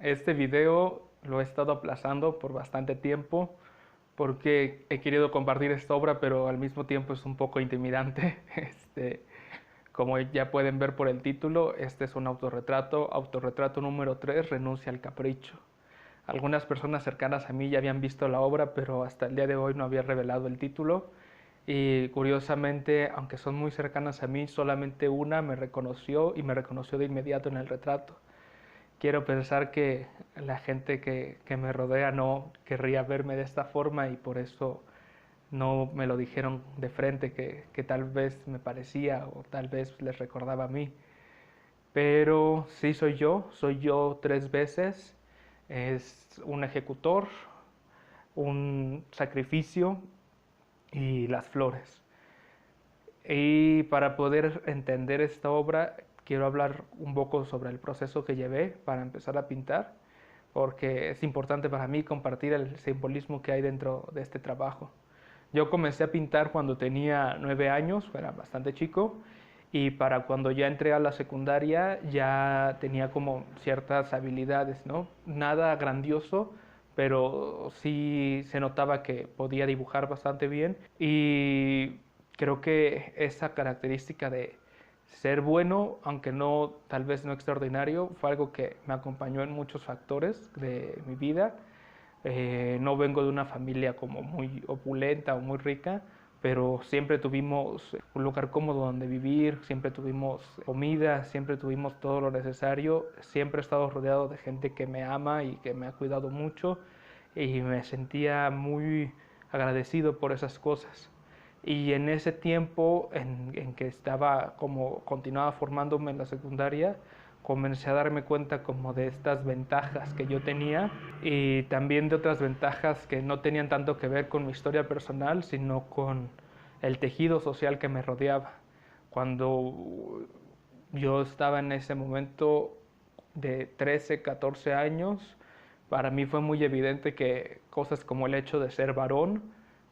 Este video lo he estado aplazando por bastante tiempo porque he querido compartir esta obra, pero al mismo tiempo es un poco intimidante. Como ya pueden ver por el título, este es un autorretrato, autorretrato número 3, renuncia al capricho. Algunas personas cercanas a mí ya habían visto la obra, pero hasta el día de hoy no había revelado el título. Y curiosamente, aunque son muy cercanas a mí, solamente una me reconoció y me reconoció de inmediato en el retrato. Quiero pensar que la gente que me rodea no querría verme de esta forma y por eso no me lo dijeron de frente, que tal vez me parecía o tal vez les recordaba a mí. Pero sí soy yo 3 veces. Es un ejecutor, un sacrificio y las flores. Y para poder entender esta obra, quiero hablar un poco sobre el proceso que llevé para empezar a pintar, porque es importante para mí compartir el simbolismo que hay dentro de este trabajo. Yo comencé a pintar cuando tenía 9 años, era bastante chico, y para cuando ya entré a la secundaria ya tenía como ciertas habilidades, ¿no? Nada grandioso, pero sí se notaba que podía dibujar bastante bien y creo que esa característica de ser bueno, aunque no tal vez no extraordinario, fue algo que me acompañó en muchos factores de mi vida. No vengo de una familia como muy opulenta o muy rica, pero siempre tuvimos un lugar cómodo donde vivir, siempre tuvimos comida, siempre tuvimos todo lo necesario, siempre he estado rodeado de gente que me ama y que me ha cuidado mucho y me sentía muy agradecido por esas cosas. Y en ese tiempo en que estaba como continuaba formándome en la secundaria, comencé a darme cuenta como de estas ventajas que yo tenía y también de otras ventajas que no tenían tanto que ver con mi historia personal, sino con el tejido social que me rodeaba. Cuando yo estaba en ese momento de 13, 14 años, para mí fue muy evidente que cosas como el hecho de ser varón,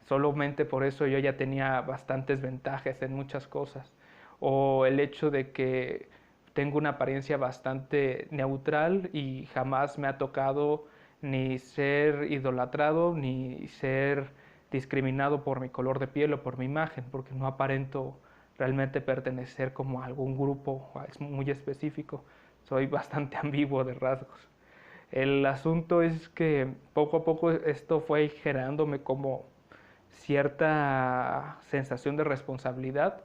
solamente por eso yo ya tenía bastantes ventajas en muchas cosas. O el hecho de que tengo una apariencia bastante neutral y jamás me ha tocado ni ser idolatrado ni ser discriminado por mi color de piel o por mi imagen, porque no aparento realmente pertenecer como a algún grupo muy específico. Soy bastante ambiguo de rasgos. El asunto es que poco a poco esto fue generándome como cierta sensación de responsabilidad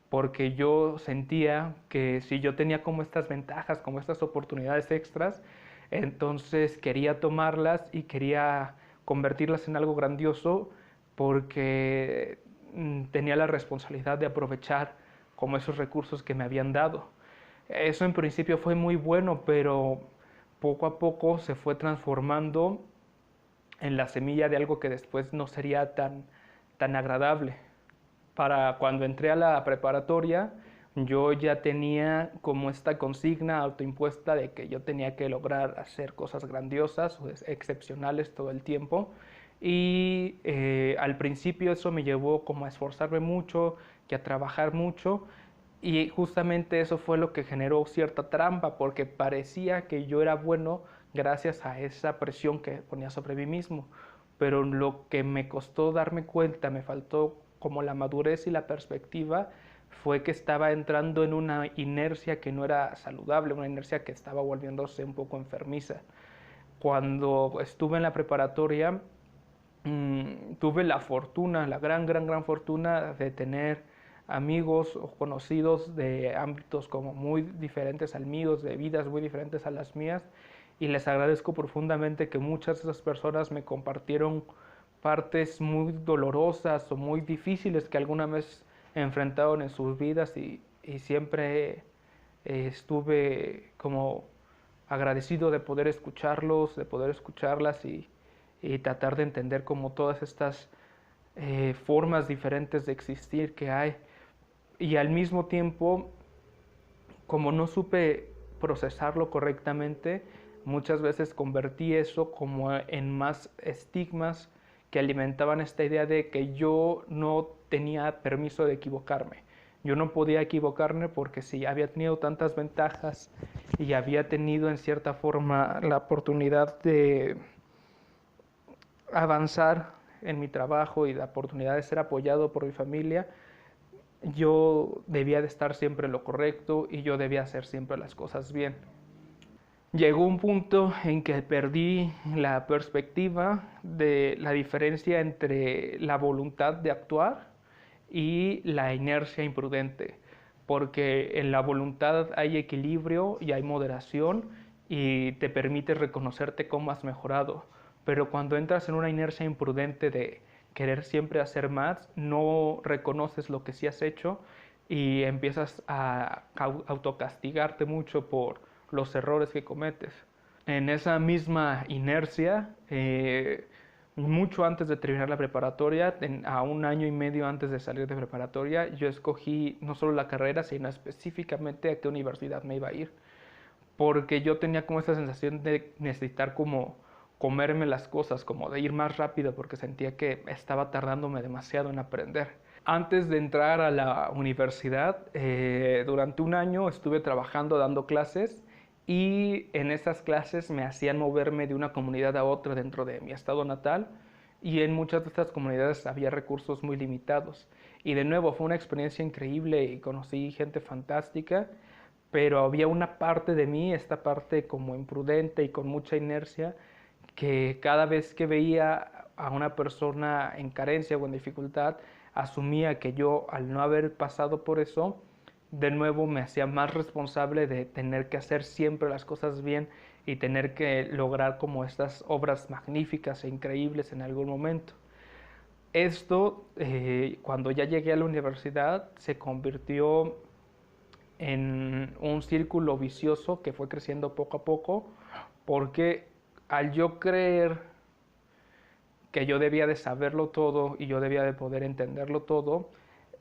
porque yo sentía que si yo tenía como estas ventajas, como estas oportunidades extras, entonces quería tomarlas y quería convertirlas en algo grandioso porque tenía la responsabilidad de aprovechar como esos recursos que me habían dado. Eso en principio fue muy bueno, pero poco a poco se fue transformando en la semilla de algo que después no sería tan agradable. Para cuando entré a la preparatoria, yo ya tenía como esta consigna autoimpuesta de que yo tenía que lograr hacer cosas grandiosas o excepcionales todo el tiempo. Y al principio eso me llevó como a esforzarme mucho y a trabajar mucho. Y justamente eso fue lo que generó cierta trampa, porque parecía que yo era bueno gracias a esa presión que ponía sobre mí mismo. Pero lo que me costó darme cuenta, me faltó como la madurez y la perspectiva, fue que estaba entrando en una inercia que no era saludable, una inercia que estaba volviéndose un poco enfermiza. Cuando estuve en la preparatoria, tuve la fortuna, la gran fortuna de tener amigos o conocidos de ámbitos como muy diferentes al mío, de vidas muy diferentes a las mías, y les agradezco profundamente que muchas de esas personas me compartieron partes muy dolorosas o muy difíciles que alguna vez enfrentaron en sus vidas y siempre estuve como agradecido de poder escucharlos, de poder escucharlas y tratar de entender como todas estas formas diferentes de existir que hay. Y al mismo tiempo, como no supe procesarlo correctamente, muchas veces convertí eso como en más estigmas que alimentaban esta idea de que yo no tenía permiso de equivocarme. Yo no podía equivocarme porque si había tenido tantas ventajas y había tenido en cierta forma la oportunidad de avanzar en mi trabajo y la oportunidad de ser apoyado por mi familia, yo debía de estar siempre en lo correcto y yo debía hacer siempre las cosas bien. Llegó un punto en que perdí la perspectiva de la diferencia entre la voluntad de actuar y la inercia imprudente, porque en la voluntad hay equilibrio y hay moderación y te permite reconocerte cómo has mejorado, pero cuando entras en una inercia imprudente de querer siempre hacer más, no reconoces lo que sí has hecho y empiezas a autocastigarte mucho por los errores que cometes. En esa misma inercia, mucho antes de terminar la preparatoria, a un año y medio antes de salir de preparatoria, yo escogí no solo la carrera, sino específicamente a qué universidad me iba a ir, porque yo tenía como esa sensación de necesitar como comerme las cosas, como de ir más rápido, porque sentía que estaba tardándome demasiado en aprender. Antes de entrar a la universidad, durante un año estuve trabajando dando clases y en esas clases me hacían moverme de una comunidad a otra dentro de mi estado natal y en muchas de estas comunidades había recursos muy limitados. Y de nuevo fue una experiencia increíble y conocí gente fantástica, pero había una parte de mí, esta parte como imprudente y con mucha inercia, que cada vez que veía a una persona en carencia o en dificultad, asumía que yo, al no haber pasado por eso, de nuevo me hacía más responsable de tener que hacer siempre las cosas bien y tener que lograr como estas obras magníficas e increíbles en algún momento. Esto, cuando ya llegué a la universidad, se convirtió en un círculo vicioso que fue creciendo poco a poco, porque al yo creer que yo debía de saberlo todo y yo debía de poder entenderlo todo,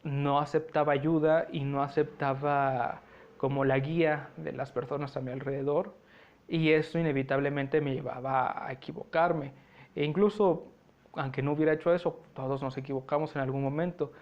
no aceptaba ayuda y no aceptaba como la guía de las personas a mi alrededor, y eso inevitablemente me llevaba a equivocarme. E incluso, aunque no hubiera hecho eso, todos nos equivocamos en algún momento,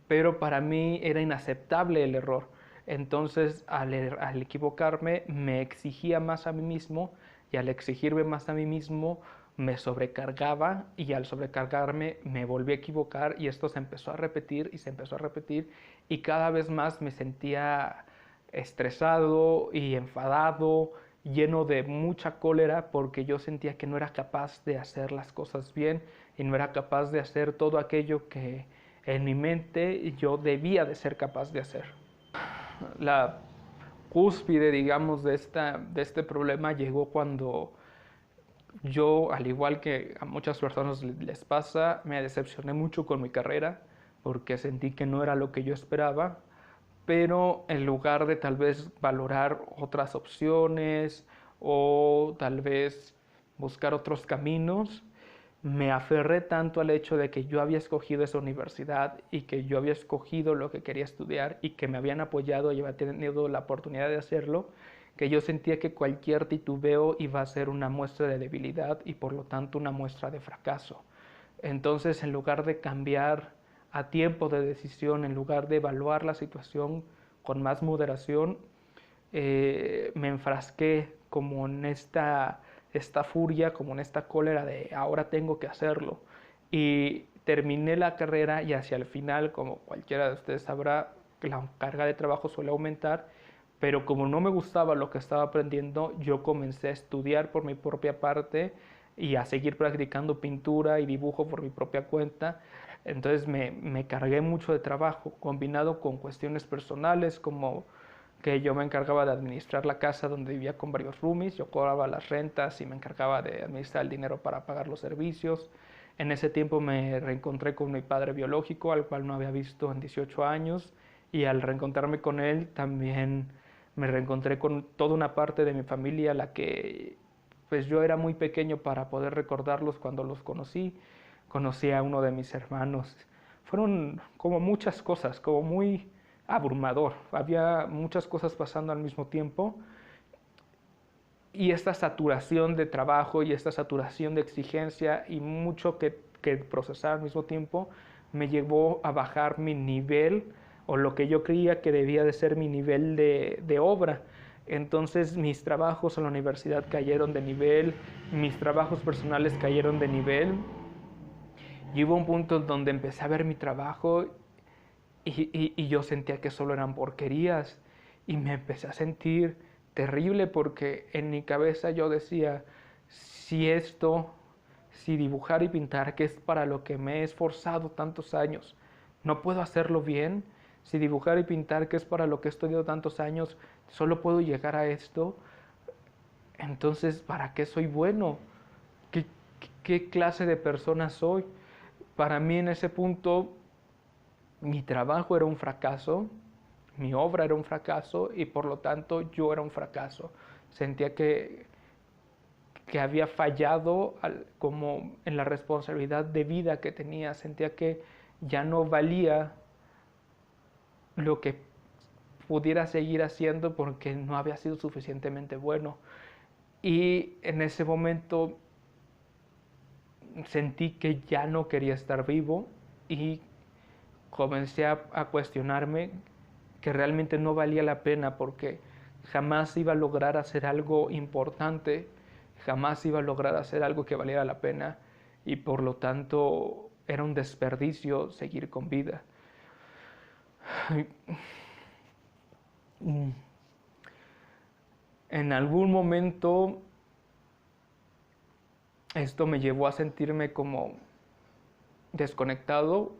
pero para mí era inaceptable el error. Entonces, al equivocarme, me exigía más a mí mismo, y al exigirme más a mí mismo, me sobrecargaba, y al sobrecargarme me volví a equivocar, y esto se empezó a repetir y se empezó a repetir, y cada vez más me sentía estresado y enfadado, lleno de mucha cólera, porque yo sentía que no era capaz de hacer las cosas bien y no era capaz de hacer todo aquello que en mi mente yo debía de ser capaz de hacer. La cúspide, digamos, de este problema llegó cuando yo, al igual que a muchas personas les pasa, me decepcioné mucho con mi carrera porque sentí que no era lo que yo esperaba, pero en lugar de tal vez valorar otras opciones o tal vez buscar otros caminos, me aferré tanto al hecho de que yo había escogido esa universidad y que yo había escogido lo que quería estudiar y que me habían apoyado y había tenido la oportunidad de hacerlo, que yo sentía que cualquier titubeo iba a ser una muestra de debilidad y por lo tanto una muestra de fracaso. Entonces, en lugar de cambiar a tiempo de decisión, en lugar de evaluar la situación con más moderación, me enfrasqué como en esta furia, como en esta cólera de ahora tengo que hacerlo. Y terminé la carrera y hacia el final, como cualquiera de ustedes sabrá, la carga de trabajo suele aumentar, pero como no me gustaba lo que estaba aprendiendo, yo comencé a estudiar por mi propia parte y a seguir practicando pintura y dibujo por mi propia cuenta. Entonces me cargué mucho de trabajo, combinado con cuestiones personales como que yo me encargaba de administrar la casa donde vivía con varios roomies, yo cobraba las rentas y me encargaba de administrar el dinero para pagar los servicios. En ese tiempo me reencontré con mi padre biológico, al cual no había visto en 18 años, y al reencontrarme con él también me reencontré con toda una parte de mi familia, la que pues yo era muy pequeño para poder recordarlos cuando los conocí. Conocí a uno de mis hermanos. Fueron como muchas cosas, como muy abrumador. Había muchas cosas pasando al mismo tiempo, y esta saturación de trabajo y esta saturación de exigencia y mucho que procesar al mismo tiempo me llevó a bajar mi nivel o lo que yo creía que debía de ser mi nivel de obra. Entonces mis trabajos en la universidad cayeron de nivel, mis trabajos personales cayeron de nivel. Y hubo un punto donde empecé a ver mi trabajo y yo sentía que solo eran porquerías. Y me empecé a sentir terrible porque en mi cabeza yo decía, si esto, si dibujar y pintar, que es para lo que me he esforzado tantos años, no puedo hacerlo bien, si dibujar y pintar, que es para lo que he estudiado tantos años, solo puedo llegar a esto, entonces, ¿para qué soy bueno? ¿Qué, qué clase de persona soy? Para mí en ese punto, mi trabajo era un fracaso, mi obra era un fracaso y por lo tanto yo era un fracaso. Sentía que había fallado como en la responsabilidad de vida que tenía, sentía que ya no valía lo que pudiera seguir haciendo porque no había sido suficientemente bueno. Y en ese momento sentí que ya no quería estar vivo y comencé a cuestionarme que realmente no valía la pena porque jamás iba a lograr hacer algo importante, jamás iba a lograr hacer algo que valiera la pena y por lo tanto era un desperdicio seguir con vida. En algún momento esto me llevó a sentirme como desconectado,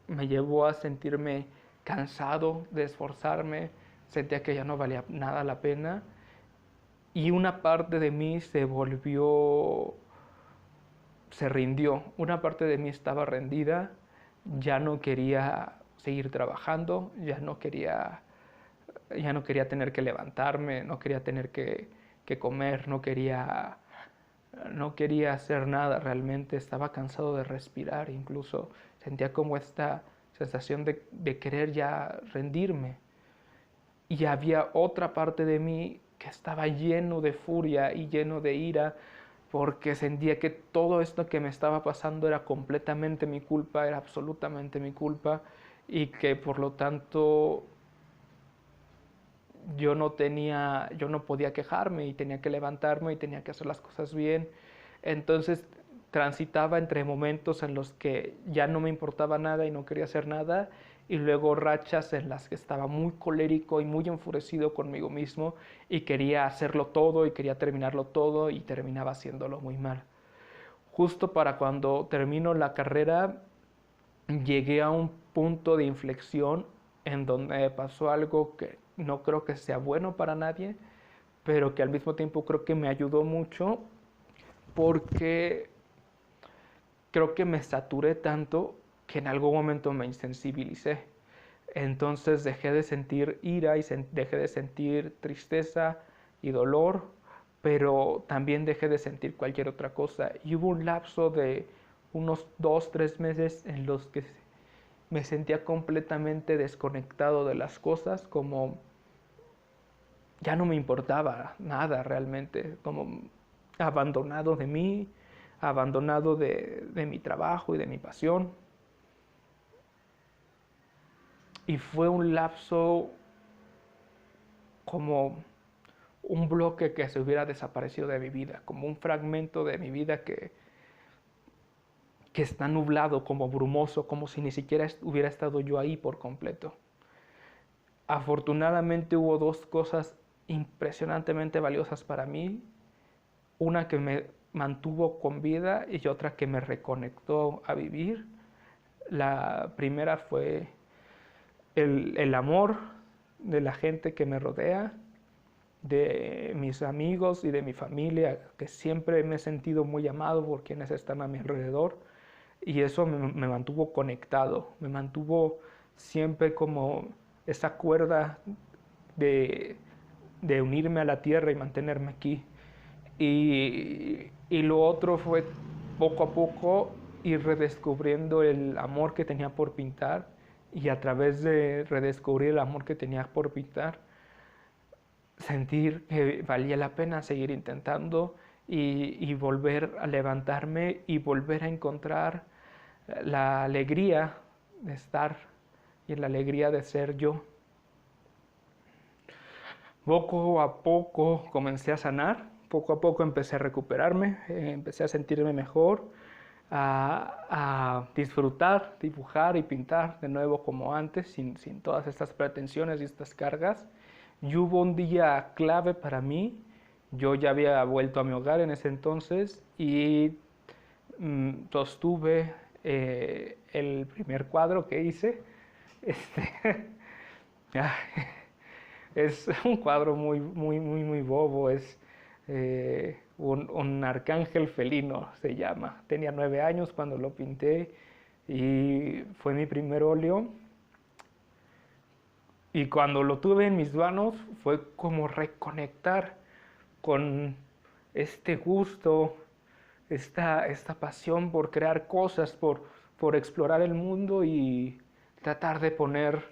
me llevó a sentirme cansado de esforzarme, sentía que ya no valía nada la pena y una parte de mí se rindió, una parte de mí estaba rendida, ya no quería seguir trabajando, ya no quería tener que levantarme, no quería tener que comer, no quería hacer nada realmente, estaba cansado de respirar, incluso sentía como esta sensación de querer ya rendirme. Y había otra parte de mí que estaba lleno de furia y lleno de ira porque sentía que todo esto que me estaba pasando era completamente mi culpa, era absolutamente mi culpa y que por lo tanto yo no podía quejarme y tenía que levantarme y tenía que hacer las cosas bien. Entonces transitaba entre momentos en los que ya no me importaba nada y no quería hacer nada y luego rachas en las que estaba muy colérico y muy enfurecido conmigo mismo y quería hacerlo todo y quería terminarlo todo y terminaba haciéndolo muy mal. Justo para cuando termino la carrera llegué a un punto de inflexión en donde pasó algo que no creo que sea bueno para nadie, pero que al mismo tiempo creo que me ayudó mucho porque creo que me saturé tanto que en algún momento me insensibilicé. Entonces dejé de sentir ira y dejé de sentir tristeza y dolor, pero también dejé de sentir cualquier otra cosa. Y hubo un lapso de unos 2, 3 meses en los que me sentía completamente desconectado de las cosas, como ya no me importaba nada realmente, como abandonado de mí, abandonado de mi trabajo y de mi pasión. Y fue un lapso como un bloque que se hubiera desaparecido de mi vida, como un fragmento de mi vida que está nublado, como brumoso, como si ni siquiera hubiera estado yo ahí por completo. Afortunadamente hubo dos cosas impresionantemente valiosas para mí, una que me mantuvo con vida y otra que me reconectó a vivir. La primera fue el amor de la gente que me rodea, de mis amigos y de mi familia, que siempre me he sentido muy amado por quienes están a mi alrededor y eso me mantuvo conectado, me mantuvo siempre como esa cuerda de, de unirme a la tierra y mantenerme aquí. Y lo otro fue poco a poco ir redescubriendo el amor que tenía por pintar y a través de redescubrir el amor que tenía por pintar, sentir que valía la pena seguir intentando y volver a levantarme y volver a encontrar la alegría de estar y la alegría de ser yo. Poco a poco comencé a sanar, poco a poco empecé a recuperarme, empecé a sentirme mejor, a disfrutar, dibujar y pintar de nuevo como antes, sin todas estas pretensiones y estas cargas. Y hubo un día clave para mí. Yo ya había vuelto a mi hogar en ese entonces y sostuve el primer cuadro que hice. Este, es un cuadro muy bobo. Es un arcángel felino, se llama. Tenía 9 años cuando lo pinté y fue mi primer óleo. Y cuando lo tuve en mis manos fue como reconectar con este gusto, esta pasión por crear cosas, por explorar el mundo y tratar de poner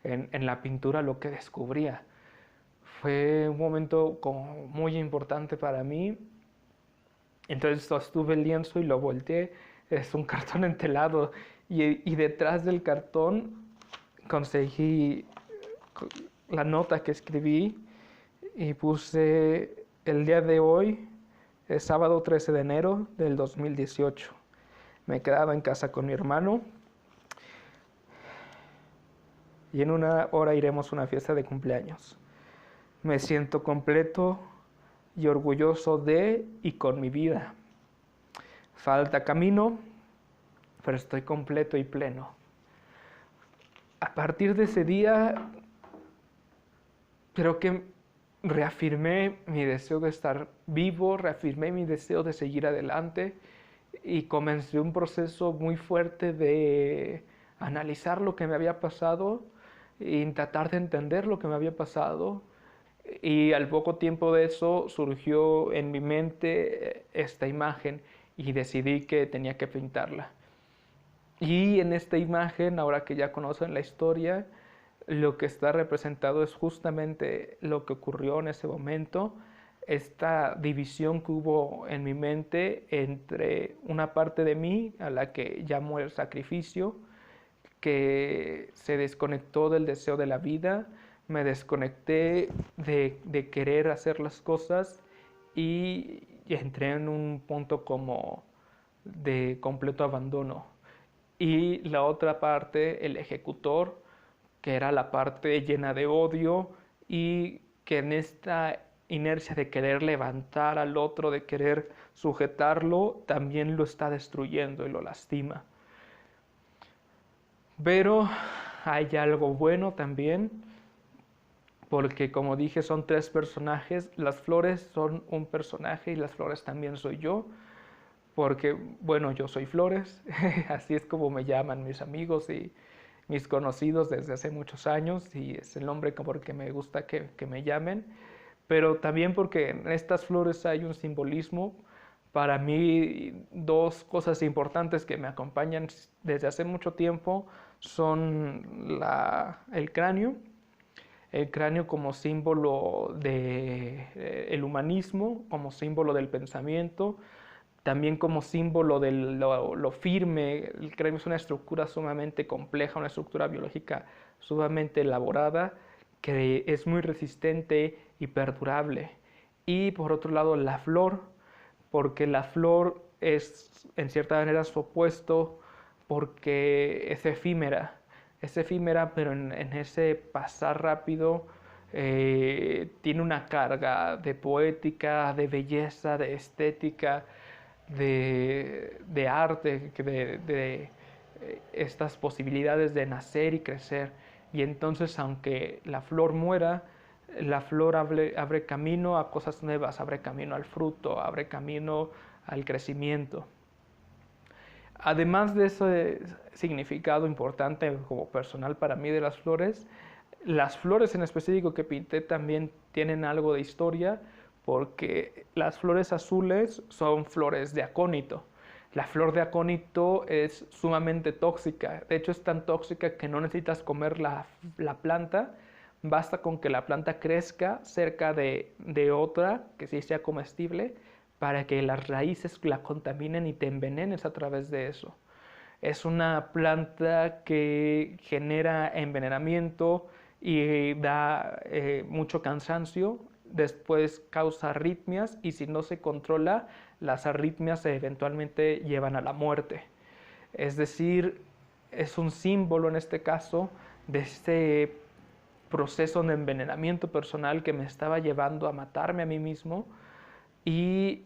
en la pintura lo que descubría. Fue un momento como muy importante para mí. Entonces sostuve el lienzo y lo volteé. Es un cartón entelado y detrás del cartón conseguí la nota que escribí y puse: el día de hoy es sábado 13 de enero del 2018. Me he quedado en casa con mi hermano y en 1 hora iremos a una fiesta de cumpleaños. Me siento completo y orgulloso de y con mi vida. Falta camino, pero estoy completo y pleno. A partir de ese día, creo que reafirmé mi deseo de estar vivo, reafirmé mi deseo de seguir adelante y comencé un proceso muy fuerte de analizar lo que me había pasado y tratar de entender lo que me había pasado. Y al poco tiempo de eso surgió en mi mente esta imagen y decidí que tenía que pintarla. Y en esta imagen, ahora que ya conocen la historia, lo que está representado es justamente lo que ocurrió en ese momento, esta división que hubo en mi mente entre una parte de mí, a la que llamo el sacrificio, que se desconectó del deseo de la vida, me desconecté de querer hacer las cosas y entré en un punto como de completo abandono. Y la otra parte, el ejecutor, que era la parte llena de odio y que en esta inercia de querer levantar al otro, de querer sujetarlo, también lo está destruyendo y lo lastima. Pero hay algo bueno también, porque como dije son 3 personajes, las flores son un personaje y las flores también soy yo, porque bueno, yo soy Flores, así es como me llaman mis amigos y mis conocidos desde hace muchos años y es el nombre por el que me gusta que me llamen, pero también porque en estas flores hay un simbolismo. Para mí 2 cosas importantes que me acompañan desde hace mucho tiempo son el cráneo como símbolo del humanismo, como símbolo del pensamiento, también como símbolo de lo firme. El cráneo es una estructura sumamente compleja, una estructura biológica sumamente elaborada, que es muy resistente y perdurable. Y por otro lado, la flor, porque la flor es en cierta manera su opuesto, porque es efímera, pero en ese pasar rápido tiene una carga de poética, de belleza, de estética, de arte, de estas posibilidades de nacer y crecer. Y entonces, aunque la flor muera, la flor abre camino a cosas nuevas, abre camino al fruto, abre camino al crecimiento. Además de ese significado importante como personal para mí de las flores en específico que pinté también tienen algo de historia, porque las flores azules son flores de acónito. La flor de acónito es sumamente tóxica, de hecho es tan tóxica que no necesitas comer la planta, basta con que la planta crezca cerca de otra que sí sea comestible para que las raíces la contaminen y te envenenes a través de eso. Es una planta que genera envenenamiento, y da mucho cansancio, después causa arritmias y si no se controla, las arritmias eventualmente llevan a la muerte. Es decir, es un símbolo en este caso de este proceso de envenenamiento personal que me estaba llevando a matarme a mí mismo y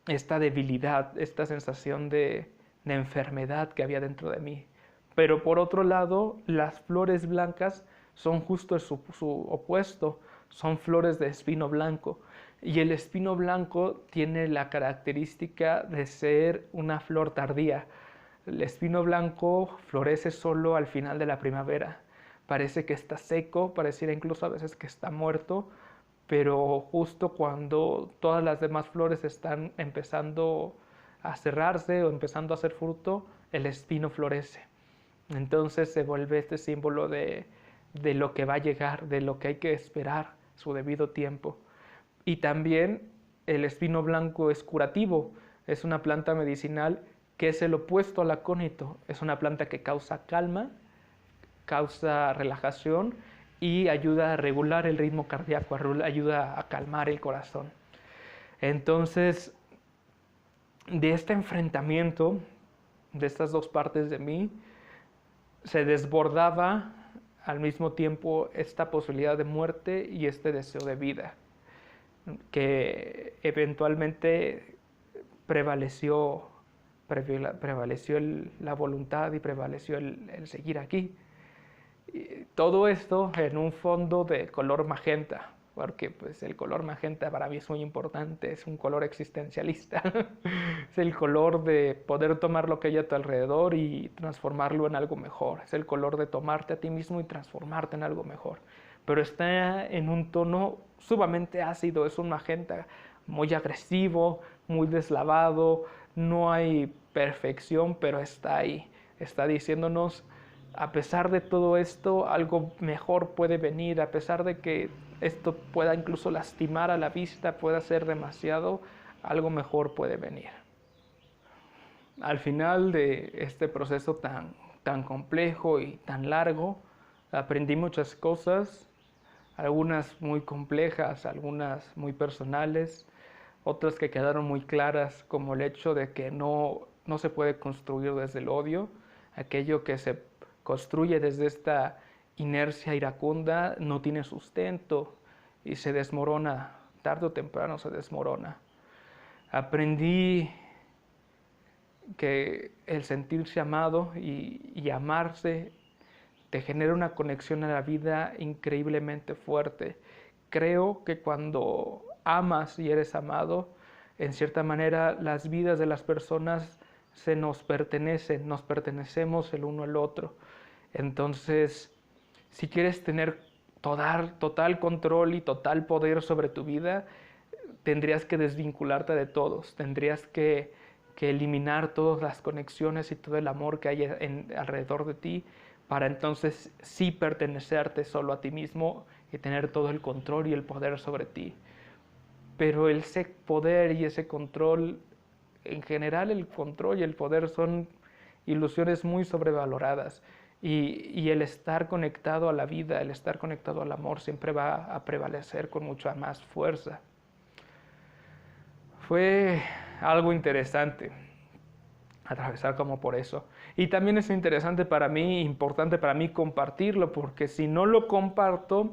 esta debilidad, esta sensación de enfermedad que había dentro de mí. Pero por otro lado, las flores blancas son justo su opuesto, son flores de espino blanco. Y el espino blanco tiene la característica de ser una flor tardía. El espino blanco florece solo al final de la primavera. Parece que está seco, pareciera incluso a veces que está muerto, pero justo cuando todas las demás flores están empezando a cerrarse o empezando a hacer fruto, el espino florece. Entonces se vuelve este símbolo de lo que va a llegar, de lo que hay que esperar, su debido tiempo. Y también el espino blanco es curativo, es una planta medicinal que es el opuesto al acónito, es una planta que causa calma, causa relajación y ayuda a regular el ritmo cardíaco, ayuda a calmar el corazón. Entonces, de este enfrentamiento de estas dos partes de mí, se desbordaba al mismo tiempo esta posibilidad de muerte y este deseo de vida, que eventualmente prevaleció la voluntad y prevaleció el seguir aquí. Y todo esto en un fondo de color magenta, porque pues el color magenta para mí es muy importante, es un color existencialista, es el color de poder tomar lo que hay a tu alrededor y transformarlo en algo mejor, es el color de tomarte a ti mismo y transformarte en algo mejor, pero está en un tono sumamente ácido, es un magenta muy agresivo, muy deslavado, no hay perfección, pero está ahí, está diciéndonos: a pesar de todo esto, algo mejor puede venir, a pesar de que esto pueda incluso lastimar a la vista, pueda ser demasiado, algo mejor puede venir. Al final de este proceso tan complejo y tan largo, aprendí muchas cosas, algunas muy complejas, algunas muy personales, otras que quedaron muy claras, como el hecho de que no se puede construir desde el odio, aquello que se construye desde esta inercia iracunda no tiene sustento y se desmorona, tarde o temprano se desmorona. Aprendí que el sentirse amado y amarse te genera una conexión a la vida increíblemente fuerte. Creo que cuando amas y eres amado, en cierta manera las vidas de las personas se nos pertenecen, nos pertenecemos el uno al otro. Entonces, si quieres tener total control y total poder sobre tu vida, tendrías que desvincularte de todos, tendrías que eliminar todas las conexiones y todo el amor que hay alrededor de ti para entonces sí pertenecerte solo a ti mismo y tener todo el control y el poder sobre ti. Pero ese poder y ese control, en general el control y el poder son ilusiones muy sobrevaloradas y el estar conectado a la vida, el estar conectado al amor siempre va a prevalecer con mucha más fuerza. Fue algo interesante atravesar como por eso. Y también es interesante para mí, importante para mí compartirlo, porque si no lo comparto,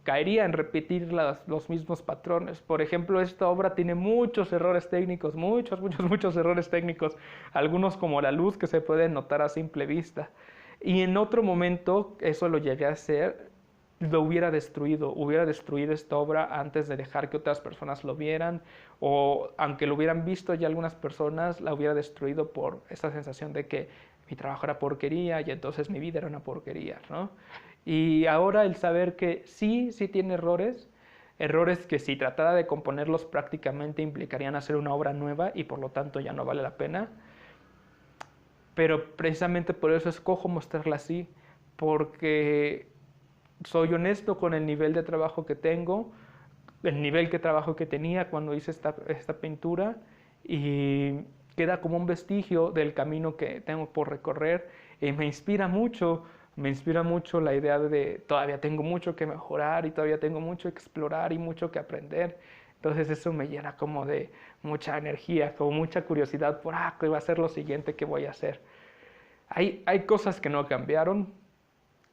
caería en repetir los mismos patrones. Por ejemplo, esta obra tiene muchos errores técnicos, muchos errores técnicos, algunos como la luz que se puede notar a simple vista. Y en otro momento, eso lo llegué a hacer, lo hubiera destruido esta obra antes de dejar que otras personas lo vieran, o aunque lo hubieran visto ya algunas personas, la hubiera destruido por esa sensación de que mi trabajo era porquería y entonces mi vida era una porquería, ¿no? Y ahora el saber que sí tiene errores que si tratara de componerlos prácticamente implicarían hacer una obra nueva y por lo tanto ya no vale la pena, pero precisamente por eso escojo mostrarla así, porque soy honesto con el nivel de trabajo que tengo, el nivel de trabajo que tenía cuando hice esta pintura, y queda como un vestigio del camino que tengo por recorrer y me inspira mucho Me inspira mucho la idea de todavía tengo mucho que mejorar y todavía tengo mucho que explorar y mucho que aprender. Entonces eso me llena como de mucha energía, como mucha curiosidad por, ¿qué va a ser lo siguiente que voy a hacer? Hay cosas que no cambiaron.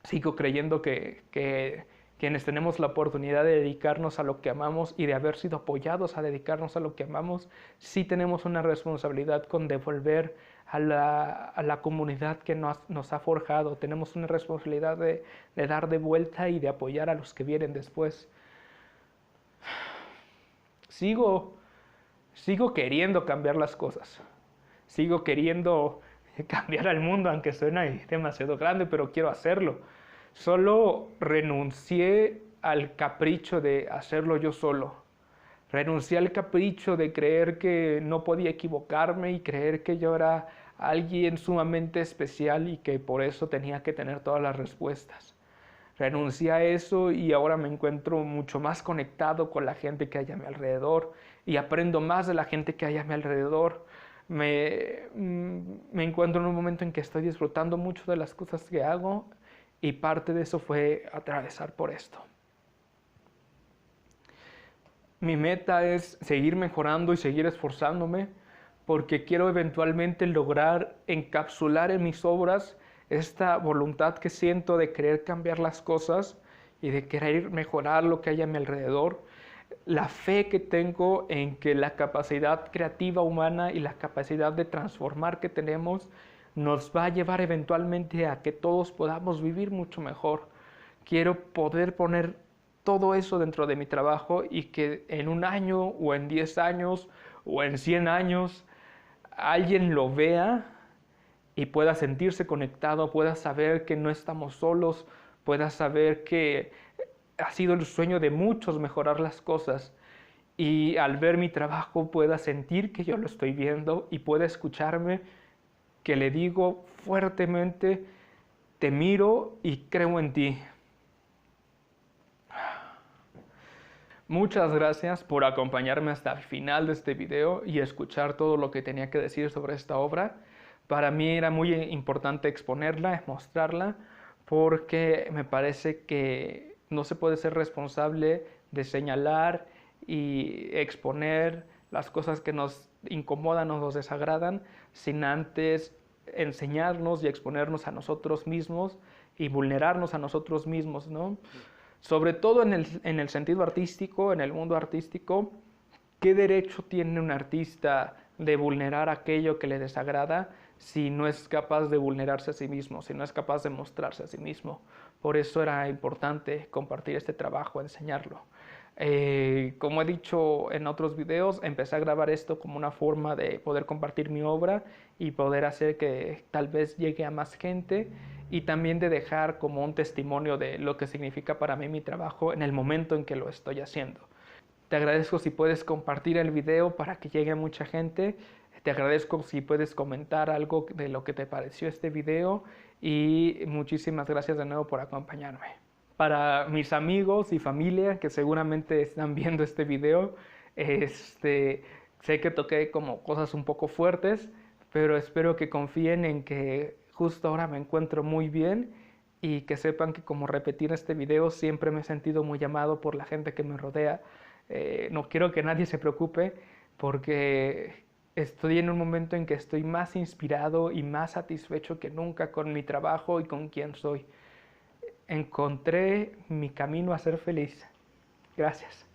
Sigo creyendo que quienes tenemos la oportunidad de dedicarnos a lo que amamos y de haber sido apoyados a dedicarnos a lo que amamos, sí tenemos una responsabilidad con devolver a la comunidad que nos ha forjado. Tenemos una responsabilidad de dar de vuelta y de apoyar a los que vienen después. Sigo queriendo cambiar las cosas. Sigo queriendo cambiar al mundo, aunque suena demasiado grande, pero quiero hacerlo. Solo renuncié al capricho de hacerlo yo solo. Renuncié al capricho de creer que no podía equivocarme y creer que yo era alguien sumamente especial y que por eso tenía que tener todas las respuestas. Renuncié a eso y ahora me encuentro mucho más conectado con la gente que hay a mi alrededor y aprendo más de la gente que hay a mi alrededor. Me encuentro en un momento en que estoy disfrutando mucho de las cosas que hago y parte de eso fue atravesar por esto. Mi meta es seguir mejorando y seguir esforzándome porque quiero eventualmente lograr encapsular en mis obras esta voluntad que siento de querer cambiar las cosas y de querer mejorar lo que hay a mi alrededor, la fe que tengo en que la capacidad creativa humana y la capacidad de transformar que tenemos nos va a llevar eventualmente a que todos podamos vivir mucho mejor. Quiero poder poner todo eso dentro de mi trabajo y que en 1 año o en 10 años o en 100 años alguien lo vea y pueda sentirse conectado, pueda saber que no estamos solos, pueda saber que ha sido el sueño de muchos mejorar las cosas y al ver mi trabajo pueda sentir que yo lo estoy viendo y pueda escucharme que le digo fuertemente, te miro y creo en ti. Muchas gracias por acompañarme hasta el final de este video y escuchar todo lo que tenía que decir sobre esta obra. Para mí era muy importante exponerla, mostrarla, porque me parece que no se puede ser responsable de señalar y exponer las cosas que nos incomodan o nos desagradan sin antes enseñarnos y exponernos a nosotros mismos y vulnerarnos a nosotros mismos, ¿no? Sobre todo en el sentido artístico, en el mundo artístico, ¿qué derecho tiene un artista de vulnerar aquello que le desagrada si no es capaz de vulnerarse a sí mismo, si no es capaz de mostrarse a sí mismo? Por eso era importante compartir este trabajo, enseñarlo. Como he dicho en otros videos, empecé a grabar esto como una forma de poder compartir mi obra y poder hacer que tal vez llegue a más gente y también de dejar como un testimonio de lo que significa para mí mi trabajo en el momento en que lo estoy haciendo. Te agradezco si puedes compartir el video para que llegue a mucha gente. Te agradezco si puedes comentar algo de lo que te pareció este video y muchísimas gracias de nuevo por acompañarme. Para mis amigos y familia que seguramente están viendo este video, sé que toqué como cosas un poco fuertes, pero espero que confíen en que justo ahora me encuentro muy bien y que sepan que como repetir este video siempre me he sentido muy amado por la gente que me rodea. No quiero que nadie se preocupe porque estoy en un momento en que estoy más inspirado y más satisfecho que nunca con mi trabajo y con quien soy. Encontré mi camino a ser feliz. Gracias.